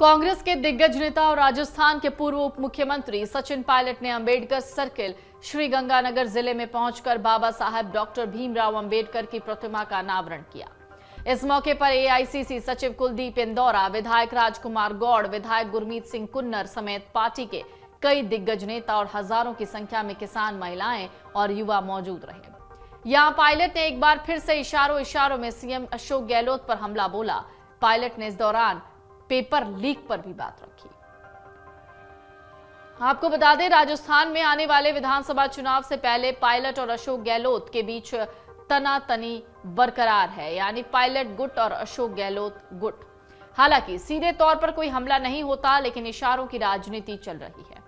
कांग्रेस के दिग्गज नेता और राजस्थान के पूर्व उप मुख्यमंत्री सचिन पायलट ने अंबेडकर सर्किल श्रीगंगानगर जिले में पहुंचकर बाबा साहब डॉक्टर भीमराव अंबेडकर की प्रतिमा का अनावरण किया। इस मौके पर एआईसीसी सचिव कुलदीप इंदौरा, विधायक राजकुमार गौड़, विधायक गुरमीत सिंह कुन्नर समेत पार्टी के कई दिग्गज नेता और हजारों की संख्या में किसान, महिलाएं और युवा मौजूद रहे। यहां पायलट ने एक बार फिर से इशारों में सीएम अशोक गहलोत पर हमला बोला। पायलट ने इस दौरान पेपर लीक पर भी बात रखी। आपको बता दें, राजस्थान में आने वाले विधानसभा चुनाव से पहले पायलट और अशोक गहलोत के बीच तनातनी बरकरार है, यानी पायलट गुट और अशोक गहलोत गुट। हालांकि सीधे तौर पर कोई हमला नहीं होता, लेकिन इशारों की राजनीति चल रही है।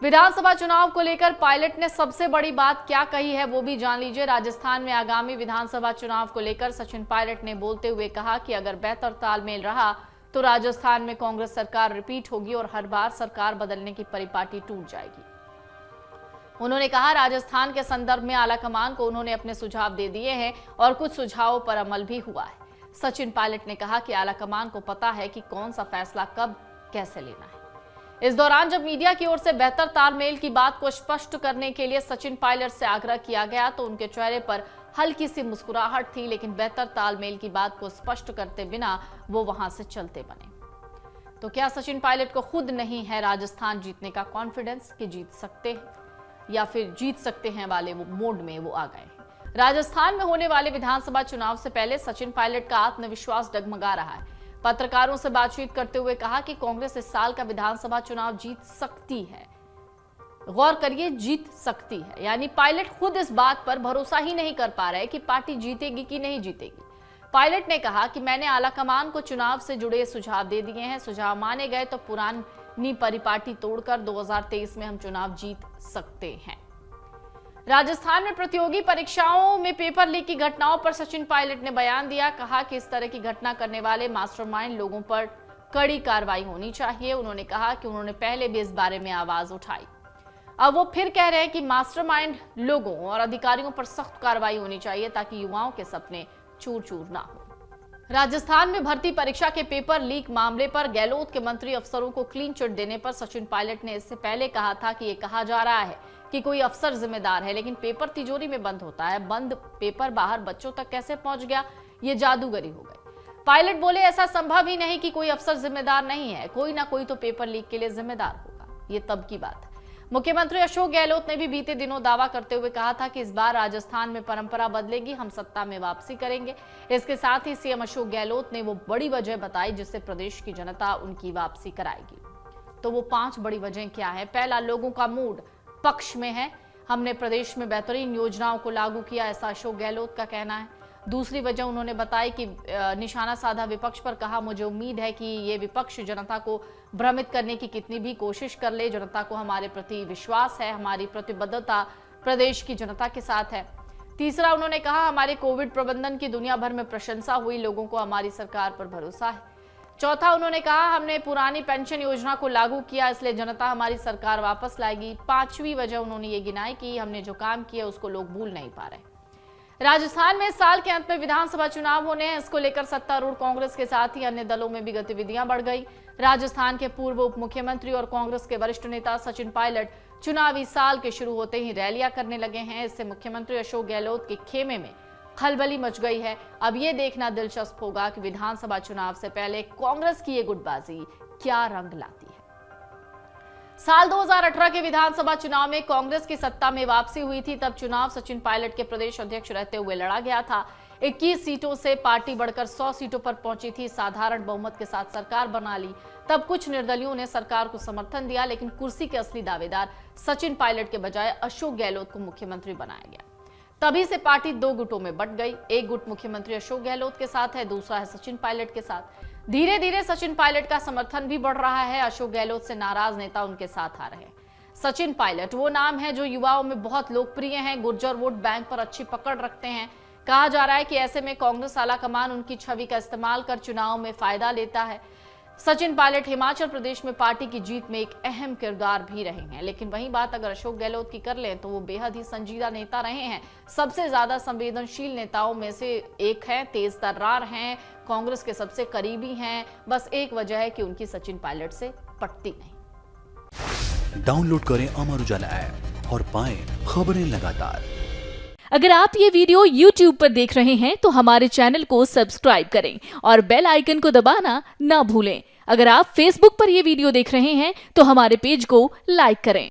विधानसभा चुनाव को लेकर पायलट ने सबसे बड़ी बात क्या कही है, वो भी जान लीजिए। राजस्थान में आगामी विधानसभा चुनाव को लेकर सचिन पायलट ने बोलते हुए कहा कि अगर बेहतर तालमेल रहा तो राजस्थान में कांग्रेस सरकार रिपीट होगी और हर बार सरकार बदलने की परिपाटी टूट जाएगी। उन्होंने कहा, राजस्थान के संदर्भ में आलाकमान को उन्होंने अपने सुझाव दे दिए हैं और कुछ सुझावों पर अमल भी हुआ है। सचिन पायलट ने कहा कि आलाकमान को पता है कि कौन सा फैसला कब कैसे लेना है। इस दौरान जब मीडिया की ओर से बेहतर तालमेल की बात को स्पष्ट करने के लिए सचिन पायलट से आग्रह किया गया तो उनके चेहरे पर हल्की सी मुस्कुराहट थी, लेकिन बेहतर तालमेल की बात को स्पष्ट करते बिना वो वहां से चलते बने। तो क्या सचिन पायलट को खुद नहीं है राजस्थान जीतने का कॉन्फिडेंस कि जीत सकते हैं या फिर जीत सकते हैं वाले वो मोड में वो आ गए हैं? राजस्थान में होने वाले विधानसभा चुनाव से पहले सचिन पायलट का आत्मविश्वास डगमगा रहा है। पत्रकारों से बातचीत करते हुए कहा कि कांग्रेस इस साल का विधानसभा चुनाव जीत सकती है। गौर करिए, जीत सकती है, यानी पायलट खुद इस बात पर भरोसा ही नहीं कर पा रहे कि पार्टी जीतेगी कि नहीं जीतेगी। पायलट ने कहा कि मैंने आलाकमान को चुनाव से जुड़े सुझाव दे दिए हैं, सुझाव माने गए तो पुरानी परिपाटी तोड़कर 2023 में हम चुनाव जीत सकते हैं। राजस्थान में प्रतियोगी परीक्षाओं में पेपर लीक की घटनाओं पर सचिन पायलट ने बयान दिया। कहा कि इस तरह की घटना करने वाले मास्टरमाइंड लोगों पर कड़ी कार्रवाई होनी चाहिए। उन्होंने कहा कि उन्होंने पहले भी इस बारे में आवाज उठाई, अब वो फिर कह रहे हैं कि मास्टरमाइंड लोगों और अधिकारियों पर सख्त कार्रवाई होनी चाहिए ताकि युवाओं के सपने चूर चूर ना हो। राजस्थान में भर्ती परीक्षा के पेपर लीक मामले पर गहलोत के मंत्री अफसरों को क्लीन चिट देने पर सचिन पायलट ने इससे पहले कहा था कि ये कहा जा रहा है कि कोई अफसर जिम्मेदार है, लेकिन पेपर तिजोरी में बंद होता है, बंद पेपर बाहर बच्चों तक कैसे पहुंच गया, ये जादूगरी हो गई। पायलट बोले, ऐसा संभव ही नहीं कि कोई अफसर जिम्मेदार नहीं है, कोई ना कोई तो पेपर लीक के लिए जिम्मेदार होगा। ये तब की बात है। मुख्यमंत्री अशोक गहलोत ने भी बीते दिनों दावा करते हुए कहा था कि इस बार राजस्थान में परंपरा बदलेगी, हम सत्ता में वापसी करेंगे। इसके साथ ही सीएम अशोक गहलोत ने वो बड़ी वजह बताई जिससे प्रदेश की जनता उनकी वापसी कराएगी। तो वो 5 बड़ी वजह क्या है? पहला, लोगों का मूड पक्ष में है, हमने प्रदेश में बेहतरीन योजनाओं को लागू किया, ऐसा अशोक गहलोत का कहना है। दूसरी वजह उन्होंने बताई कि निशाना साधा विपक्ष पर, कहा मुझे उम्मीद है कि ये विपक्ष जनता को भ्रमित करने की कितनी भी कोशिश कर ले, जनता को हमारे प्रति विश्वास है, हमारी प्रतिबद्धता प्रदेश की जनता के साथ है। तीसरा, उन्होंने कहा हमारे कोविड प्रबंधन की दुनिया भर में प्रशंसा हुई, लोगों को हमारी सरकार पर भरोसा है। चौथा, उन्होंने कहा हमने पुरानी पेंशन योजना को लागू किया, इसलिए जनता हमारी सरकार वापस लाएगी। 5वीं वजह उन्होंने ये गिनाई कि हमने जो काम किया उसको लोग भूल नहीं पा रहे। राजस्थान में साल के अंत में विधानसभा चुनाव होने हैं, इसको लेकर सत्तारूढ़ कांग्रेस के साथ ही अन्य दलों में भी गतिविधियां बढ़ गई। राजस्थान के पूर्व उप मुख्यमंत्री और कांग्रेस के वरिष्ठ नेता सचिन पायलट चुनावी साल के शुरू होते ही रैलियां करने लगे हैं। इससे मुख्यमंत्री अशोक गहलोत के खेमे में खलबली मच गई है। अब ये देखना दिलचस्प होगा कि विधानसभा चुनाव से पहले कांग्रेस की ये गुटबाजी क्या रंग लाती है। साल 2018 के विधानसभा चुनाव में कांग्रेस की सत्ता में वापसी हुई थी। तब चुनाव सचिन पायलट के प्रदेश अध्यक्ष रहते हुए लड़ा गया था। 21 सीटों से पार्टी बढ़कर 100 सीटों पर पहुंची थी, साधारण बहुमत के साथ सरकार बना ली। तब कुछ निर्दलियों ने सरकार को समर्थन दिया, लेकिन कुर्सी के असली दावेदार सचिन पायलट के बजाय अशोक गहलोत को मुख्यमंत्री बनाया गया। तभी से पार्टी 2 गुटों में बंट गई। एक गुट मुख्यमंत्री अशोक गहलोत के साथ है, दूसरा है सचिन पायलट के साथ। धीरे धीरे सचिन पायलट का समर्थन भी बढ़ रहा है। अशोक गहलोत से नाराज नेता उनके साथ आ रहे हैं। सचिन पायलट वो नाम है जो युवाओं में बहुत लोकप्रिय हैं, गुर्जर वोट बैंक पर अच्छी पकड़ रखते हैं। कहा जा रहा है कि ऐसे में कांग्रेस आलाकमान उनकी छवि का इस्तेमाल कर चुनाव में फायदा लेता है। सचिन पायलट हिमाचल प्रदेश में पार्टी की जीत में एक अहम किरदार भी रहे हैं। लेकिन वहीं बात अगर अशोक गहलोत की कर लें तो वो बेहद ही संजीदा नेता रहे हैं। सबसे ज्यादा संवेदनशील नेताओं में से एक है, तेज तर्रार हैं, कांग्रेस के सबसे करीबी हैं। बस एक वजह है कि उनकी सचिन पायलट से पटती नहीं। डाउनलोड करें अमर उजाला ऐप और पाएं खबरें लगातार। अगर आप ये वीडियो YouTube पर देख रहे हैं तो हमारे चैनल को सब्सक्राइब करें और बेल आइकन को दबाना ना भूलें। अगर आप Facebook पर ये वीडियो देख रहे हैं तो हमारे पेज को लाइक करें।